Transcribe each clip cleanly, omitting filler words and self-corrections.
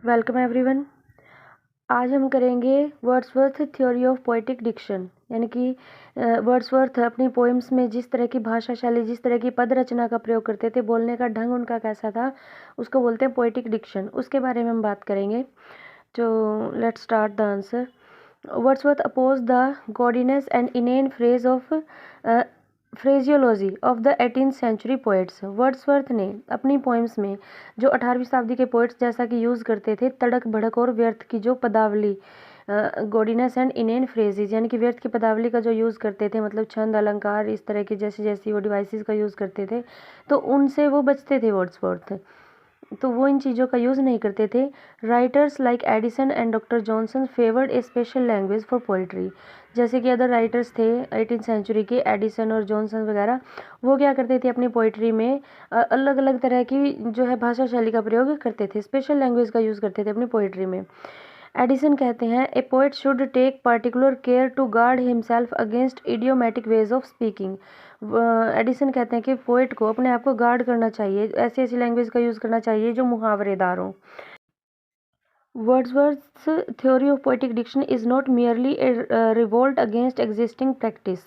Welcome everyone. आज हम करेंगे Wordsworth theory of poetic diction, यानी कि वर्ड्सवर्थ अपनी पोएम्स में जिस तरह की भाषा शैली, जिस तरह की पद रचना का प्रयोग करते थे, बोलने का ढंग उनका कैसा था, उसको बोलते हैं पोएटिक डिक्शन। उसके बारे में हम बात करेंगे। तो let's start the answer. Wordsworth oppose the gaudiness and inane phrase of phraseology of the 18th century poets. Wordsworth ने अपनी पोएम्स में जो 18वीं शताब्दी के पोएट्स जैसा कि यूज़ करते थे तड़क भड़क और व्यर्थ की जो पदावली, गॉडीनेस एंड इनेन फ्रेजेस, यानी कि व्यर्थ की पदावली का जो यूज़ करते थे, मतलब छंद अलंकार इस तरह की जैसी जैसी वो डिवाइसेस का यूज़ करते थे, तो उनसे वो बचते थे वर्ड्सवर्थ। तो वो इन चीज़ों का यूज़ नहीं करते थे। Writers like Edison and doctor Johnson favoured A special language for poetry. जैसे कि अदर राइटर्स थे 18th सेंचुरी के, एडिसन और जॉनसन वगैरह, वो क्या करते थे अपनी पोइट्री में अलग अलग तरह की जो है भाषा शैली का प्रयोग करते थे, स्पेशल लैंग्वेज का यूज़ करते थे अपनी पोइट्री में। एडिसन कहते हैं a poet should take particular care to guard himself against idiomatic ways of speaking. Addison कहते हैं कि पोइट को अपने आप को गार्ड करना चाहिए, ऐसी ऐसी लैंग्वेज का यूज़ करना चाहिए जो मुहावरेदार हो। Wordsworth's theory of poetic diction is not merely a revolt against existing practice.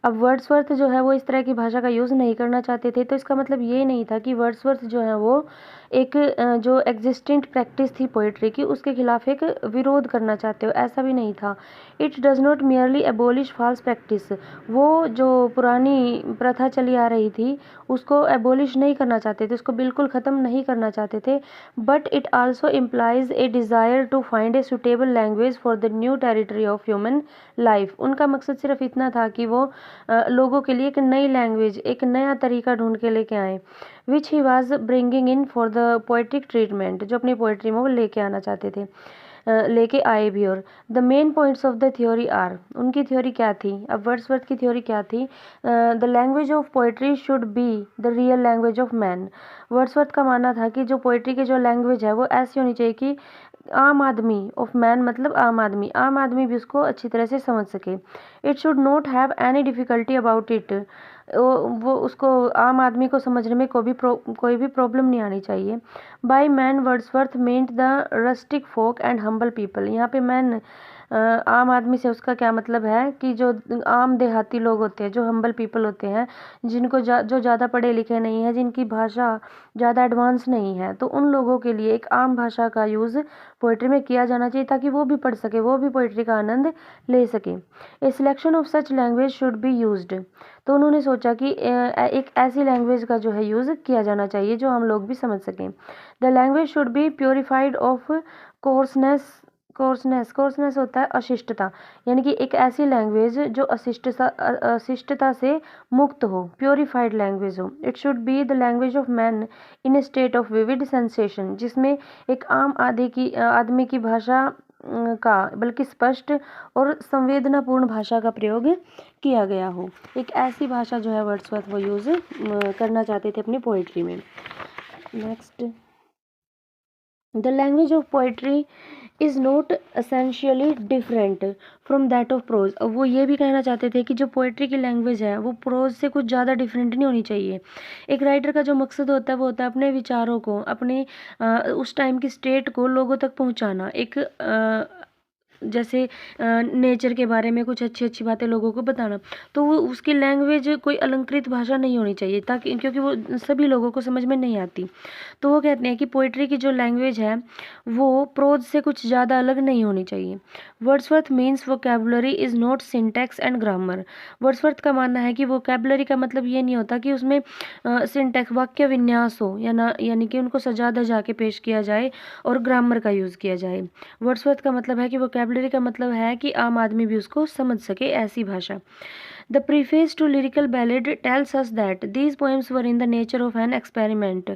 अब वर्ड्सवर्थ जो है वो इस तरह की भाषा का यूज़ नहीं करना चाहते थे, तो इसका मतलब ये नहीं था कि वर्ड्सवर्थ जो है वो एक जो एग्जिस्टेंट प्रैक्टिस थी पोइट्री की उसके खिलाफ एक विरोध करना चाहते हो, ऐसा भी नहीं था। It does not merely abolish false practice. वो जो पुरानी प्रथा चली आ रही थी उसको एबोलिश नहीं करना चाहते थे, उसको बिल्कुल ख़त्म नहीं करना चाहते थे, but it also implies a desire to find a suitable language for the new territory of human life. उनका मकसद सिर्फ इतना था कि वो लोगों के लिए एक नई लैंग्वेज, एक नया तरीका ढूंढ के लेके आए, which he was bringing in for the poetic treatment, जो अपनी पोएट्री में वो लेके आना चाहते थे, लेके आए भी। और the main points of the theory are, उनकी थ्योरी क्या थी, अब वर्ड्सवर्थ की थ्योरी क्या थी, the language of poetry should be the real language of man. Wordsworth का मानना था कि जो पोएट्री की जो लैंग्वेज है वो ऐसी होनी चाहिए कि आम आदमी, ऑफ मैन मतलब आम आदमी भी उसको अच्छी तरह से समझ सके। It should not have any difficulty about it. वो उसको आम आदमी को समझने में कोई भी प्रॉब्लम नहीं आनी चाहिए। By man Wordsworth meant the rustic folk and humble people. यहाँ पे मैन आम आदमी से उसका क्या मतलब है कि जो आम देहाती लोग होते हैं, जो हम्बल पीपल होते हैं, जिनको जो ज़्यादा पढ़े लिखे नहीं हैं, जिनकी भाषा ज़्यादा एडवांस नहीं है, तो उन लोगों के लिए एक आम भाषा का यूज़ पोइट्री में किया जाना चाहिए ताकि वो भी पढ़ सके, वो भी पोइट्री का आनंद ले सके। ए selection of such language should be used. तो उन्होंने सोचा कि एक ऐसी लैंग्वेज का जो है यूज़ किया जाना चाहिए जो हम लोग भी समझ सकें। The language should be purified of कोर्सनेस। कोर्सनेस होता है अशिष्टता, यानी कि एक ऐसी लैंग्वेज जो अशिष्टता से मुक्त हो, प्योरीफाइड लैंग्वेज हो। It should be the language of man in A state of vivid sensation, जिसमें एक आम आदमी की भाषा का बल्कि स्पष्ट और संवेदनापूर्ण भाषा का प्रयोग किया गया हो। एक ऐसी भाषा जो है वर्ड्सवर्थ वो यूज़ करना चाहते थे अपनी पोइट्री में। Next, the language of poetry is not essentially different from that of pros. अब वो ये भी कहना चाहते थे कि जो पोइट्री की लैंग्वेज है वो प्रोज से कुछ ज़्यादा डिफरेंट नहीं होनी चाहिए। एक राइटर का जो मकसद होता है वो होता है अपने विचारों को, अपने उस टाइम की स्टेट को लोगों तक पहुंचाना। एक जैसे नेचर के बारे में कुछ अच्छी अच्छी बातें लोगों को बताना, तो वो उसकी लैंग्वेज कोई अलंकृत भाषा नहीं होनी चाहिए, ताकि क्योंकि वो सभी लोगों को समझ में नहीं आती। तो वो कहते हैं कि पोइट्री की जो लैंग्वेज है वो प्रोज से कुछ ज़्यादा अलग नहीं होनी चाहिए। Wordsworth means vocabulary is not syntax and grammar. Wordsworth का मानना है कि वोकैबुलरी का मतलब ये नहीं होता कि उसमें सिंटैक्स, वाक्य विन्यास हो, यानी कि उनको सजा धजा के पेश किया जाए और ग्रामर का यूज़ किया जाए। वर्ड्सवर्थ का मतलब है कि वोकैबुलरी का मतलब है कि आम आदमी भी उसको समझ सके, ऐसी भाषा। The preface to lyrical ballad tells us that these poems were in the nature of an experiment.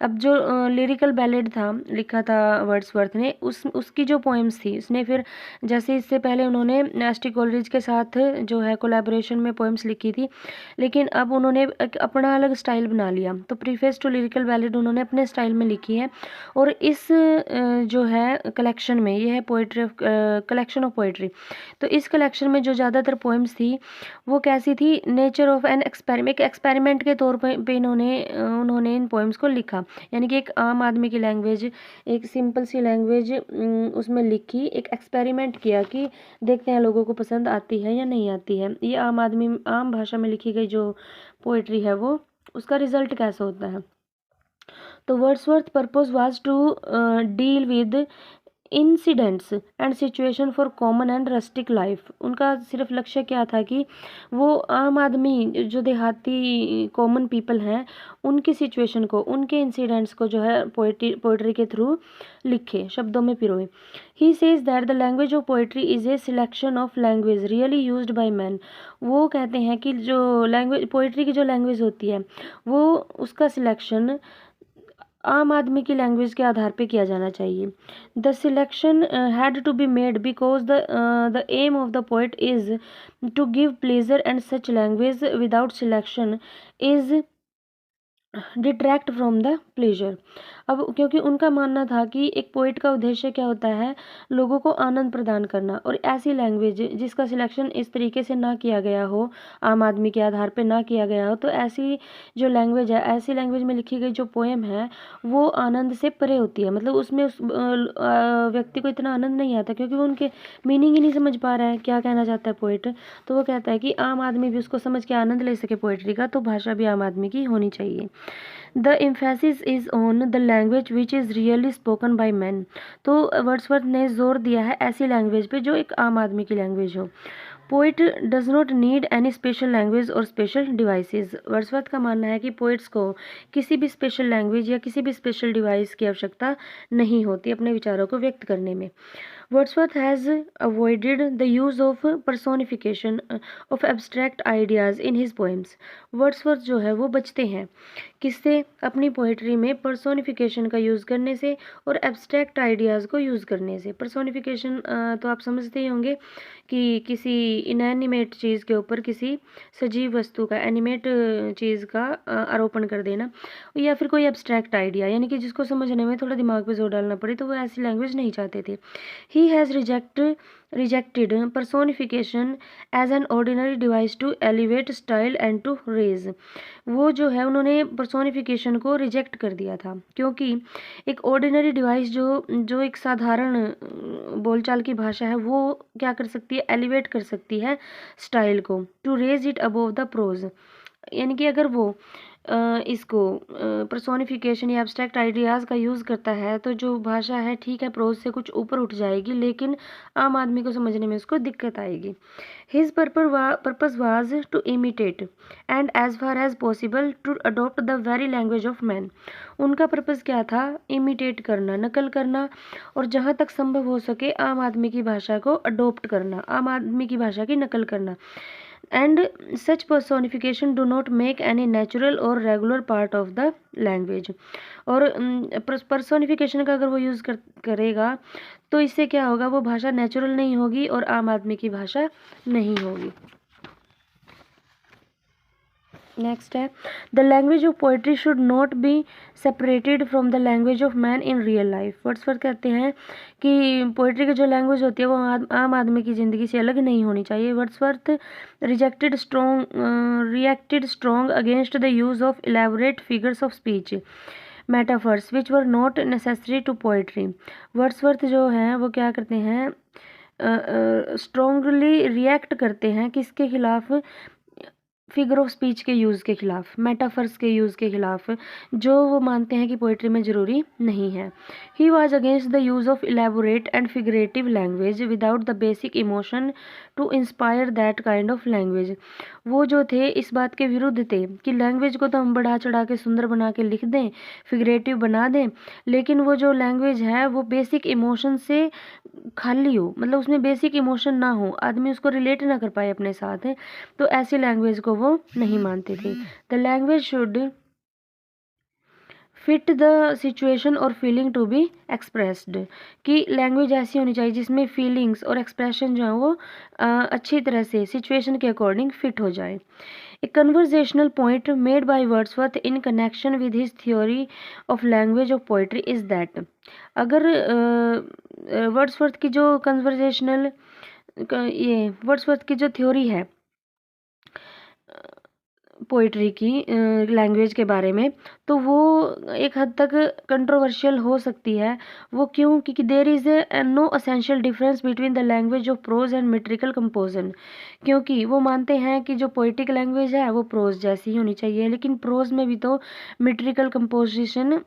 अब जो लिरिकल बैलेड था, लिखा था वर्ड्सवर्थ ने, उसकी जो पोएम्स थी, उसने फिर जैसे इससे पहले उन्होंने एस टी कोलरिज के साथ जो है कोलैबोरेशन में पोएम्स लिखी थी, लेकिन अब उन्होंने एक अपना अलग स्टाइल बना लिया। तो प्रीफेस टू लिरिकल बैलेड उन्होंने अपने स्टाइल में लिखी है, और इस जो है कलेक्शन में, ये है poetry of collection of poetry, तो इस कलेक्शन में जो ज़्यादातर पोएम्स थी वो कैसी थी, नेचर ऑफ एन एक्सपेरिमेंट, एक एक्सपेरिमेंट के तौर पे उन्होंने इन पोएम्स को लिखा, यानी कि एक आम आदमी की लैंग्वेज, एक सिंपल सी लैंग्वेज उसमें लिखी, एक एक्सपेरिमेंट किया कि देखते हैं लोगों को पसंद आती है या नहीं आती है, ये आम भाषा में लिखी गई जो पोइट्री है वो उसका रिजल्ट कैसा होता है। तो Wordsworth purpose was to deal with incidents and situation for common and rustic life. उनका सिर्फ लक्ष्य क्या था कि वो आम आदमी जो देहाती कॉमन पीपल हैं उनकी सिचुएशन को, उनके इंसिडेंट्स को जो है पोइट्री के थ्रू लिखे, शब्दों में पिरोए। ही says that the language of poetry is a selection of language really used by man. वो कहते हैं कि जो लैंग्वेज, पोइट्री की जो लैंग्वेज होती है वो उसका सिलेक्शन आम आदमी की लैंग्वेज के आधार पे किया जाना चाहिए। The selection had to be made because the aim of the poet is to give pleasure and such language without selection is detract from the pleasure. अब क्योंकि उनका मानना था कि एक पोइट का उद्देश्य क्या होता है, लोगों को आनंद प्रदान करना, और ऐसी लैंग्वेज जिसका सिलेक्शन इस तरीके से ना किया गया हो, आम आदमी के आधार पे ना किया गया हो, तो ऐसी जो लैंग्वेज है, ऐसी लैंग्वेज में लिखी गई जो पोएम है वो आनंद से परे होती है। मतलब उसमें उस व्यक्ति को इतना आनंद नहीं आता क्योंकि वो उनके मीनिंग ही नहीं समझ पा रहा है क्या कहना चाहता है पोइट। तो वो कहता है कि आम आदमी भी उसको समझ के आनंद ले सके पोइट्री का, तो भाषा भी आम आदमी की होनी चाहिए। The emphasis is on the language which is really spoken by man. तो वर्ड्सवर्थ ने जोर दिया है ऐसी लैंग्वेज पे जो एक आम आदमी की लैंग्वेज हो। Poet does not need any special language और स्पेशल डिवाइसेस। वर्ड्सवर्थ का मानना है कि पोइट्स को किसी भी स्पेशल लैंग्वेज या किसी भी स्पेशल डिवाइस की आवश्यकता नहीं होती अपने विचारों को व्यक्त करने में। Wordsworth has avoided the use of personification of abstract ideas in his poems. Wordsworth जो है वो बचते हैं किससे, अपनी पोइट्री में पर्सोनिफिकेशन का यूज़ करने से और एब्स्ट्रैक्ट आइडियाज़ को यूज़ करने से। पर्सोनिफिकेशन तो आप समझते ही होंगे कि किसी इनएनिमेट चीज़ के ऊपर किसी सजीव वस्तु का, एनिमेट चीज़ का आरोपण कर देना, या फिर कोई एब्स्ट्रैक्ट आइडिया, यानी कि जिसको समझने में थोड़ा दिमाग पे जोर डालना पड़े, तो वो ऐसी लैंग्वेज नहीं चाहते थे। He has rejected personification as an ordinary device to elevate style and to raise। वो जो है उन्होंने पर्सोनिफिकेशन को रिजेक्ट कर दिया था क्योंकि एक ऑर्डिनरी डिवाइस जो एक साधारण बोलचाल की भाषा है वो क्या कर सकती है, एलिवेट कर सकती है स्टाइल को, to raise it above the prose. यानी कि अगर वो इसको पर्सोनिफिकेशन या एब्स्ट्रैक्ट आइडियाज़ का यूज़ करता है तो जो भाषा है ठीक है प्रोज से कुछ ऊपर उठ जाएगी, लेकिन आम आदमी को समझने में उसको दिक्कत आएगी। His purpose was to imitate and as far as possible to adopt the very language of man. उनका पर्पस क्या था, इमिटेट करना, नकल करना, और जहाँ तक संभव हो सके आम आदमी की भाषा को अडोप्ट करना, आम आदमी की भाषा की नकल करना। and such personification do not make any natural or regular part of the language। और पर्सोनिफिकेशन का अगर वो यूज़ करेगा तो इससे क्या होगा, वो भाषा नेचुरल नहीं होगी और आम आदमी की भाषा नहीं होगी। नेक्स्ट है, the language of poetry should not be separated from the language of man in real life. Wordsworth कहते हैं कि पोइट्री की जो लैंग्वेज होती है वो आम आदमी की ज़िंदगी से अलग नहीं होनी चाहिए। Wordsworth reacted strong against the use of elaborate figures of speech metaphors which were not necessary to poetry. Wordsworth जो हैं वो क्या करते हैं, स्ट्रॉन्गली रिएक्ट करते हैं किसके खिलाफ, फिगर ऑफ स्पीच के यूज़ के खिलाफ, मेटाफर्स के यूज़ के खिलाफ, जो वो मानते हैं कि पोइट्री में ज़रूरी नहीं है। He was against the use of elaborate and figurative language without the basic emotion to inspire that kind of language. वो जो थे इस बात के विरुद्ध थे कि लैंग्वेज को तो हम बढ़ा चढ़ा के सुंदर बना के लिख दें, फिगरेटिव बना दें, लेकिन वो जो लैंग्वेज है वो बेसिक इमोशन से खाली हो, मतलब उसमें बेसिक इमोशन ना हो, आदमी उसको रिलेट ना कर पाए अपने साथ, तो ऐसी लैंग्वेज को वो नहीं मानते थे। The language should fit the situation और फीलिंग टू बी एक्सप्रेस्ड, कि लैंग्वेज ऐसी होनी चाहिए जिसमें फीलिंग्स और एक्सप्रेशन जो है वो अच्छी तरह से सिचुएशन के अकॉर्डिंग फिट हो जाए। A conversational point made by Wordsworth in connection with his theory of language of poetry is that. अगर वर्ड्सवर्थ की जो वर्ड्सवर्थ की जो थ्योरी है पोइट्री की लैंग्वेज के बारे में, तो वो एक हद तक कंट्रोवर्शियल हो सकती है। वो क्यों? क्योंकि there is no essential difference between the language of prose and metrical composition. क्योंकि वो मानते हैं कि जो पोइटिक लैंग्वेज है वो प्रोज जैसी ही होनी चाहिए, लेकिन प्रोज में भी तो मेट्रिकल कंपोजिशन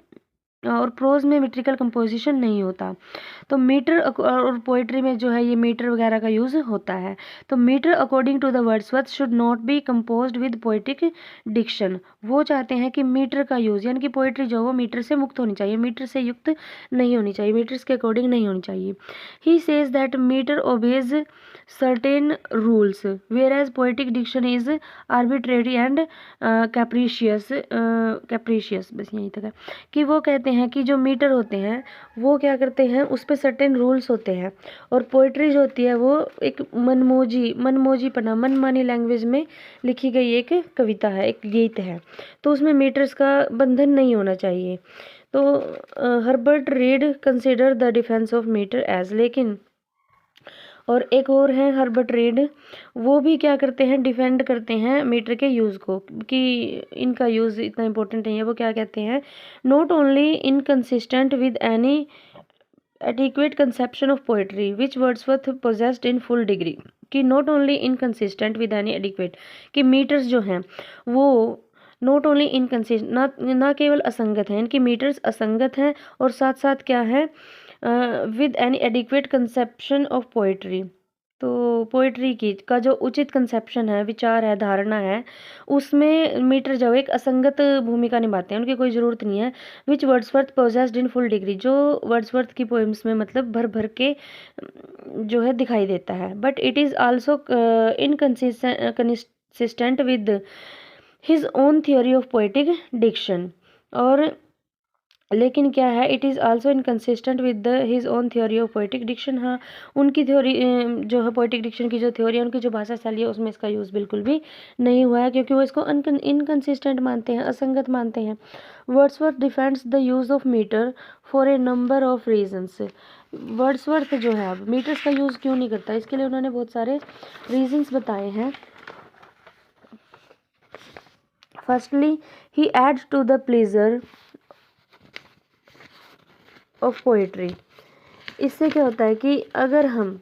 और प्रोज में मेट्रिकल कंपोजिशन नहीं होता। तो मीटर और पोइट्री में जो है ये मीटर वगैरह का यूज़ होता है। तो metre according to the Wordsworth should not be composed with poetic diction. वो चाहते हैं कि मीटर का यूज़ यानी कि पोइट्री जो है वो मीटर से मुक्त होनी चाहिए, मीटर से युक्त नहीं होनी चाहिए, मीटर्स के अकॉर्डिंग नहीं होनी चाहिए। He says that metre obeys certain rules whereas poetic diction is arbitrary and capricious बस यहीं तक है कि वो कहते हैं कि जो मीटर होते हैं वो क्या करते हैं, उस पे सर्टेन रूल्स होते हैं, और पोइट्री जो होती है वो एक मनमोजीपना मनमानी लैंग्वेज में लिखी गई एक कविता है, एक गीत है, तो उसमें मीटर्स का बंधन नहीं होना चाहिए। तो Herbert Read consider the defence of metre as, लेकिन और एक और है हर्बर्ट रीड, वो भी क्या करते हैं, डिफेंड करते हैं मीटर के यूज़ को कि इनका यूज़ इतना इम्पोर्टेंट नहीं है। वो क्या कहते हैं, not only inconsistent with any adequate conception of poetry which Wordsworth possessed in full degree, कि not only inconsistent with any adequate, कि मीटर्स जो हैं वो नॉट ओनली इनकंसिस्टेंट ना केवल असंगत हैं, इनकी मीटर्स असंगत हैं, और साथ साथ क्या है with any adequate conception of poetry. तो पोइट्री की का जो उचित कंसेप्शन है, विचार है, धारणा है, उसमें मीटर जो एक असंगत भूमिका निभाते हैं, उनकी कोई ज़रूरत नहीं है। Which Wordsworth possessed in full degree, जो वर्ड्सवर्थ की पोएम्स में मतलब भर भर के जो है दिखाई देता है। But it is also inconsistent with his own theory of poetic diction, और लेकिन क्या है, it is also inconsistent with his own theory of poetic diction. हाँ, उनकी थ्योरी जो है पोइटिक डिक्शन की जो थ्योरी है, उनकी जो भाषा शैली है, उसमें इसका यूज़ बिल्कुल भी नहीं हुआ है, क्योंकि वो इसको इनकंसिस्टेंट मानते हैं, असंगत मानते हैं। Wordsworth defends the use of metre for a number of reasons. Wordsworth जो है अब मीटर्स का यूज़ क्यों नहीं करता, इसके लिए उन्होंने बहुत सारे रीजन्स बताए हैं। Firstly he adds to the pleasure of poetry. इससे क्या होता है कि अगर हम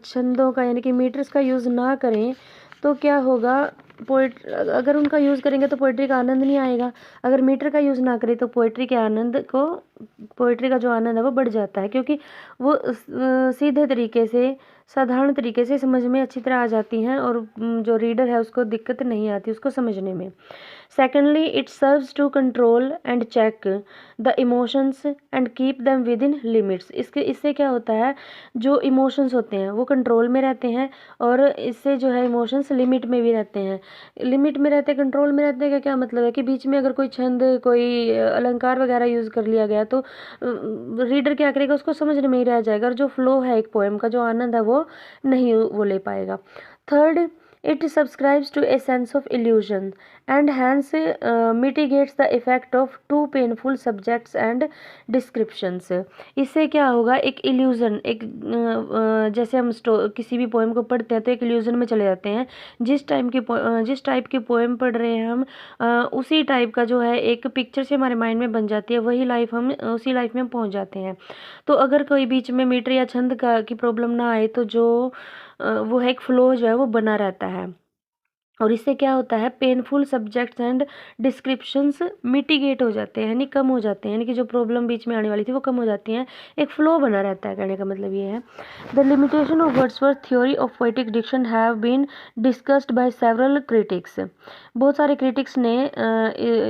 छंदों का यानी कि मीटर्स का यूज़ ना करें तो क्या होगा, अगर उनका यूज़ करेंगे तो पोइट्री का आनंद नहीं आएगा। अगर मीटर का यूज़ ना करें तो पोइट्री का जो आनंद है वो बढ़ जाता है, क्योंकि वो सीधे तरीके से, साधारण तरीके से समझ में अच्छी तरह आ जाती हैं, और जो रीडर है उसको दिक्कत नहीं आती उसको समझने में। Secondly it serves to control and check the emotions and keep them within limits. इससे क्या होता है, जो इमोशंस होते हैं वो कंट्रोल में रहते हैं, और इससे जो है इमोशंस लिमिट में भी रहते हैं। लिमिट में रहते हैं, कंट्रोल में रहते हैं का क्या मतलब है कि बीच में अगर कोई छंद, कोई अलंकार वगैरह यूज़ कर लिया गया तो रीडर क्या करेगा, उसको समझने में ही रह जाएगा, और जो फ्लो है एक पोएम का, जो आनंद है वो नहीं वो ले पाएगा। Third, it subscribes to a sense of illusion and hence mitigates the effect of too painful subjects and descriptions। इससे क्या होगा, एक इल्यूजन, एक जैसे हम किसी भी पोएम को पढ़ते हैं तो एक इल्यूजन में चले जाते हैं। जिस टाइप की पोएम पढ़ रहे हैं हम, उसी टाइप का जो है एक पिक्चर से हमारे माइंड में बन जाती है, वही लाइफ हम उसी लाइफ में पहुंच जाते हैं। तो अगर कोई बीच में मीटर या छंद की प्रॉब्लम ना आए तो जो वो है एक फ्लो जो है वो बना रहता है, और इससे क्या होता है, painful subjects and descriptions mitigate हो जाते हैं, यानी कम हो जाते हैं, यानी कि जो प्रॉब्लम बीच में आने वाली थी वो कम हो जाती हैं, एक फ्लो बना रहता है। कहने का मतलब ये है। The limitation of Wordsworth theory of poetic diction have been discussed by several critics. बहुत सारे क्रिटिक्स ने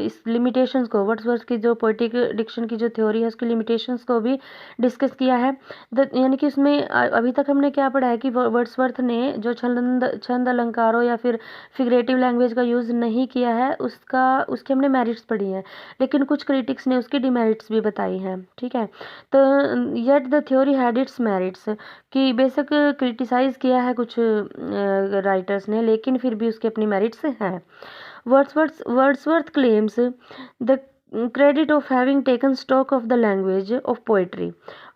इस लिमिटेशंस को, वर्ड्सवर्थ की जो पोएटिक डिक्शन की जो थ्योरी है उसकी लिमिटेशंस को भी डिस्कस किया है। यानी कि उसमें अभी तक हमने क्या पढ़ा है कि वर्ड्सवर्थ ने जो छंद अलंकारों या फिर फिगरेटिव लैंग्वेज का यूज़ नहीं किया है, उसके हमने मेरिट्स पढ़ी हैं, लेकिन कुछ क्रिटिक्स ने उसकी डिमेरिट्स भी बताई हैं। ठीक है, तो yet the theory had it's merits, कि बेशक क्रिटिसाइज किया है कुछ राइटर्स ने, लेकिन फिर भी उसके अपनी मेरिट्स हैं। Wordsworth claims the credit of having taken stock of the language of poetry.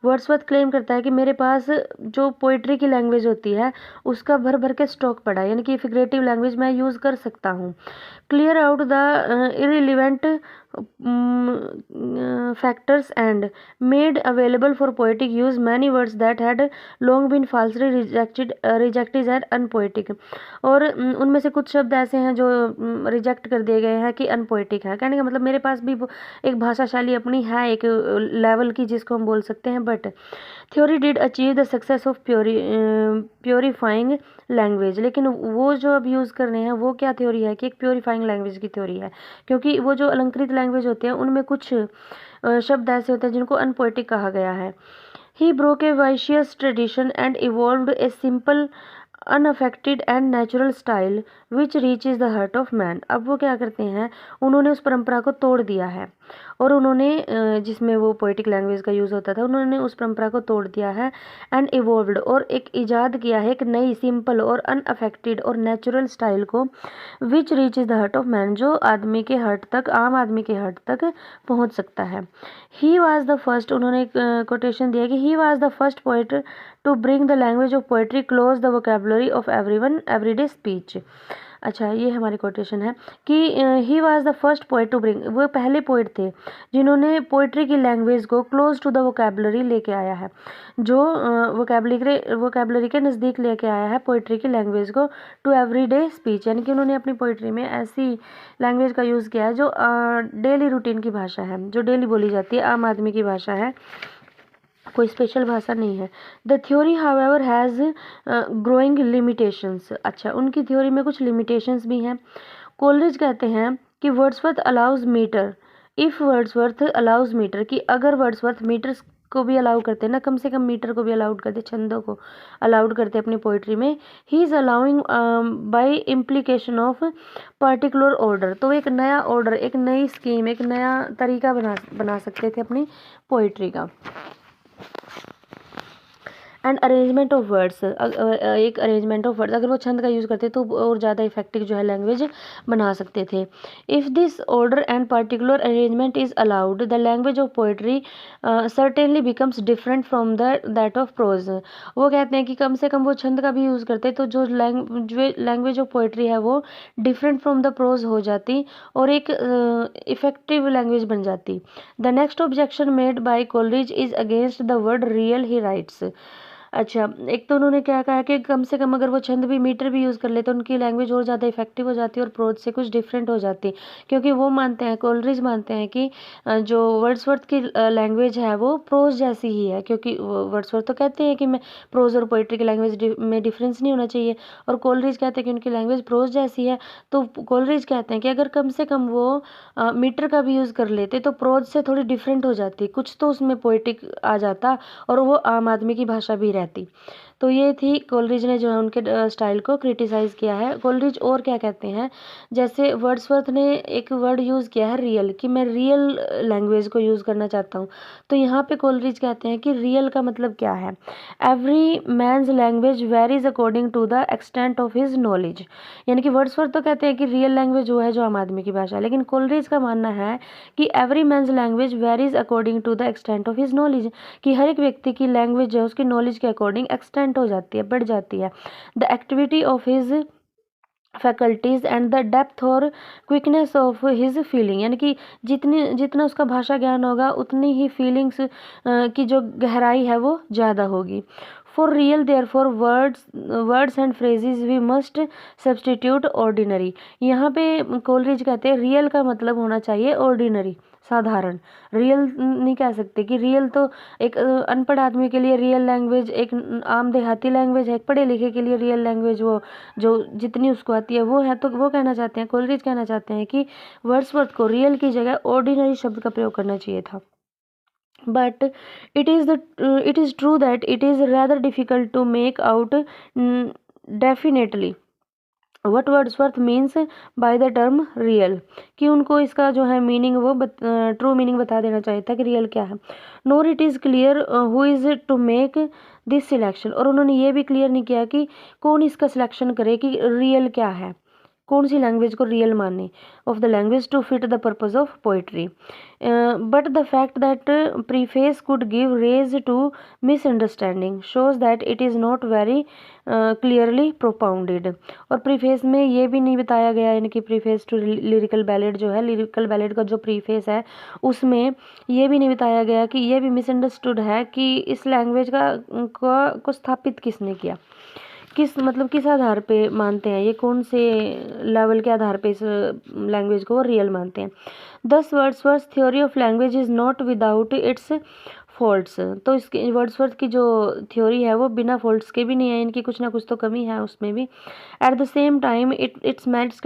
Wordsworth claim करता है कि मेरे पास जो पोइट्री की लैंग्वेज होती है उसका भर भर के स्टॉक पड़ा है, यानी कि फिगरेटिव लैंग्वेज मैं यूज़ कर सकता हूँ। Clear out the irrelevant factors and made available for poetic use many words that had long been falsely rejected as unpoetic। और उनमें से कुछ शब्द ऐसे हैं जो रिजेक्ट कर दिए गए हैं कि अनपोएटिक है। कहने का मतलब मेरे पास भी एक भाषाशैली अपनी है, एक लेवल की, जिसको हम बोल सकते हैं। But theory did achieve the success of purifying language, लेकिन वो जो अब यूज़ कर रहे हैं वो क्या थ्योरी है कि एक प्योरीफाइंग लैंग्वेज की थ्योरी है, क्योंकि वो जो अलंकृत लैंग्वेज होते हैं उनमें कुछ शब्द ऐसे होते हैं जिनको अनपोएटिक कहा गया है। He broke a vicious tradition and evolved a simple unaffected and natural style which reaches the heart of man. अब वो क्या करते हैं, उन्होंने उस परंपरा को तोड़ दिया है और उन्होंने जिसमें वो पोएटिक लैंग्वेज का यूज़ होता था, उन्होंने उस परंपरा को तोड़ दिया है एंड इवॉल्व्ड, और एक ईजाद किया है एक नई सिंपल और अनअफेक्टेड और नेचुरल स्टाइल को, which reaches the heart of man, जो आदमी के हार्ट तक, आम आदमी के हार्ट तक पहुंच सकता है। ही वॉज द फर्स्ट, उन्होंने कोटेशन दिया कि he was the first poet to bring the language of poetry close the vocabulary of everyone everyday speech. अच्छा, ये हमारी कोटेशन है कि he was the first poet to bring, वो पहले पोएट थे जिन्होंने पोइट्री की लैंग्वेज को क्लोज टू द वोकेबुलरी लेके आया है, जो वोकेबुलरी के नज़दीक लेके आया है पोइट्री की लैंग्वेज को, टू एवरीडे स्पीच, यानी कि उन्होंने अपनी पोइट्री में ऐसी लैंग्वेज का यूज़ किया है जो डेली रूटीन की भाषा है, जो डेली बोली जाती है, आम आदमी की भाषा है, कोई स्पेशल भाषा नहीं है। The theory however has growing limitations. अच्छा, उनकी थ्योरी में कुछ लिमिटेशंस भी हैं। कोलरिज कहते हैं कि Wordsworth allows metre, if Wordsworth allows metre, कि अगर वर्ड्सवर्थ मीटर्स को भी अलाउ करते हैं ना, कम से कम मीटर को भी अलाउड करते, छंदों को अलाउड करते अपनी पोइट्री में, he is allowing by implication of particular order, तो एक नया ऑर्डर, एक नई स्कीम, एक नया तरीका बना सकते थे अपनी पोइट्री का। एंड अरेंजमेंट ऑफ वर्ड्स, एक अरेंजमेंट ऑफ वर्ड्स, अगर वो छंद का यूज़ करते तो और ज़्यादा इफेक्टिव जो है लैंग्वेज बना सकते थे। If this order and particular arrangement is allowed the language of poetry certainly becomes different from that of pros. वो कहते हैं कि कम से कम वो छंद का भी यूज़ करते तो जो लैंग्वेज ऑफ पोइट्री है वो डिफरेंट फ्रॉम द प्रोज हो जाती और एक इफेक्टिव लैंग्वेज बन जाती। The next objection made by Coleridge is against the word real he rights. अच्छा, एक तो उन्होंने क्या कहा कि कम से कम अगर वो छंद भी, मीटर भी यूज़ कर ले तो उनकी लैंग्वेज और ज़्यादा इफेक्टिव हो जाती है और प्रोज से कुछ डिफरेंट हो जाती, क्योंकि वो मानते हैं, कोलरिज मानते हैं कि जो वर्ड्सवर्थ की लैंग्वेज है वो प्रोज जैसी ही है, क्योंकि वर्ड्सवर्थ तो कहते हैं कि मैं प्रोज और पोइट्री की लैंग्वेज में डिफरेंस नहीं होना चाहिए, और कोलरिज कहते हैं कि उनकी लैंग्वेज प्रोज जैसी है। तो कोलरिज कहते हैं कि अगर कम से कम वो मीटर का भी यूज़ कर लेते तो प्रोज से थोड़ी डिफरेंट हो जाती, कुछ तो उसमें पोइटिक आ जाता और वो आम आदमी की भाषा भी रहती। तो ये थी, कोलरिज ने जो है उनके स्टाइल को क्रिटिसाइज़ किया है। कोलरिज और क्या कहते हैं, जैसे वर्ड्सवर्थ ने एक वर्ड यूज़ किया है रियल, कि मैं रियल लैंग्वेज को यूज़ करना चाहता हूँ, तो यहाँ पे कोलरिज कहते हैं कि रियल का मतलब क्या है, every man's language varies according to the extent of his knowledge, यानी कि वर्ड्सवर्थ तो कहते हैं कि रियल लैंग्वेज वो है जो आम आदमी की भाषा है, लेकिन कोलरिज का मानना है कि every man's language varies according to the extent of his knowledge, कि हर एक व्यक्ति की लैंग्वेज जो है उसकी नॉलेज के अकॉर्डिंग एक्सटेंट हो जाती है, बढ़ जाती है। The activity of his faculties and the depth और क्विकनेस ऑफ हिज फीलिंग, यानी कि जितना उसका भाषा ज्ञान होगा उतनी ही फीलिंग्स की जो गहराई है वो ज़्यादा होगी। For real therefore words and phrases we must substitute ordinary, यहाँ पे कोलरिज कहते हैं रियल का मतलब होना चाहिए ऑर्डिनरी, साधारण। रियल नहीं कह सकते कि रियल तो एक अनपढ़ आदमी के लिए रियल लैंग्वेज एक आम देहाती लैंग्वेज है, एक पढ़े लिखे के लिए रियल लैंग्वेज वो जो जितनी उसको आती है वो है। तो वो कहना चाहते हैं, कोलरिज कहना चाहते हैं कि वर्ड्सवर्थ को रियल की जगह ऑर्डिनरी शब्द का प्रयोग करना चाहिए था। But it is true that it is rather difficult to make out definitely what Wordsworth means by the term real, कि उनको इसका जो है मीनिंग वो ट्रू मीनिंग बता देना चाहिए था कि रियल क्या है। Nor it is clear who is to make this selection, और उन्होंने ये भी क्लियर नहीं किया कि कौन इसका सिलेक्शन करे कि रियल क्या है, कौन सी लैंग्वेज को रियल माने, of the language to fit the purpose of poetry. But the fact that preface could give rise to misunderstanding shows that it is not very clearly propounded. और preface में ये भी नहीं बताया गया, यानी कि प्रीफेस टू लिरिकल बैलेड जो है, लिरिकल बैलेड का जो प्रीफेस है उसमें ये भी नहीं बताया गया कि ये भी मिसअंडरस्टूड है कि इस लैंग्वेज को स्थापित किसने किया, किस मतलब किस आधार पे मानते हैं, ये कौन से लेवल के आधार पे इस लैंग्वेज को वो रियल मानते हैं। दस Wordsworth theory of language is not without its faults. तो इसके वर्ड्सवर्थ की जो थ्योरी है वो बिना फॉल्ट्स के भी नहीं है, इनकी कुछ ना कुछ तो कमी है उसमें भी। At the same time it's merits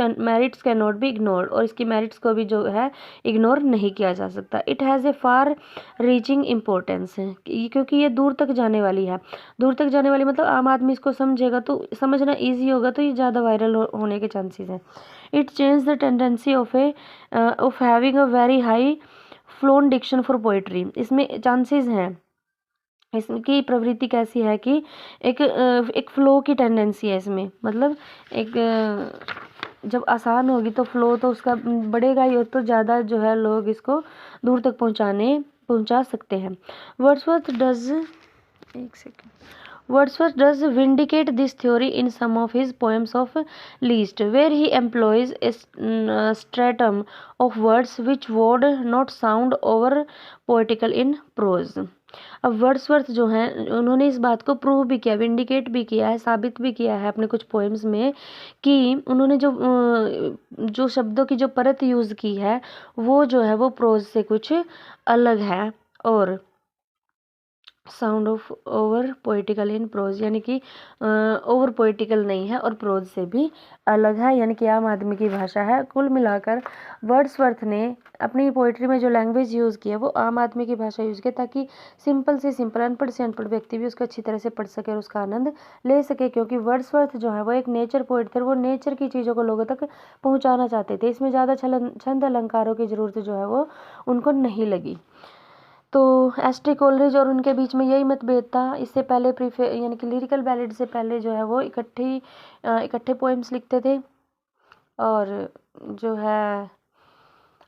can not be ignored, और इसकी मेरिट्स को भी जो है इग्नोर नहीं किया जा सकता। It has a far reaching importance है, क्योंकि ये दूर तक जाने वाली है। दूर तक जाने वाली मतलब आम आदमी इसको समझेगा तो समझना ईजी होगा, तो ये ज़्यादा वायरल होने के चांसेस हैं। It change the tendency of having a very high flown diction for poetry. इसमें चांसेस हैं, इसकी प्रवृत्ति कैसी है कि एक फ्लो की टेंडेंसी है इसमें, मतलब एक जब आसान होगी तो फ्लो तो उसका बढ़ेगा ही, और तो ज़्यादा जो है लोग इसको दूर तक पहुंचा सकते हैं। वर्ड्सवर्थ डज एक second Wordsworth does vindicate this theory in some of his poems of Liszt, where he employs a stratum of words which would not sound over poetical in prose. अब वर्ड्सवर्थ जो हैं उन्होंने इस बात को prove भी किया, विंडिकेट भी किया है, साबित भी किया है अपने कुछ पोएम्स में कि उन्होंने जो शब्दों की जो परत यूज़ की है वो जो है वो प्रोज से कुछ अलग है, और sound of over poetical in prose, यानी कि ओवर पोइटिकल नहीं है और प्रोज से भी अलग है, यानी कि आम आदमी की भाषा है। कुल मिलाकर वर्ड्सवर्थ ने अपनी पोइट्री में जो लैंग्वेज यूज़ की है वो आम आदमी की भाषा यूज़ की, ताकि सिंपल से सिंपल अनपढ़ से अनपढ़ व्यक्ति भी उसको अच्छी तरह से पढ़ सके और उसका आनंद ले सके। क्योंकि वर्ड्सवर्थ जो है वो एक नेचर पोइट थे, वो नेचर की चीज़ों को लोगों तक पहुँचाना चाहते थे। इसमें ज़्यादा छंद अलंकारों की ज़रूरत जो है वो उनको नहीं लगी। तो एस टी कोलरिज और उनके बीच में यही मतभेद था। इससे पहले यानी कि लिरिकल बैलेड से पहले जो है वो इकट्ठे पोएम्स लिखते थे, और जो है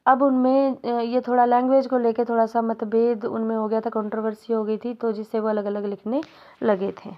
अब उनमें ये थोड़ा लैंग्वेज को लेके थोड़ा सा मतभेद उनमें हो गया था, कंट्रोवर्सी हो गई थी, तो जिससे वो अलग अलग लिखने लगे थे।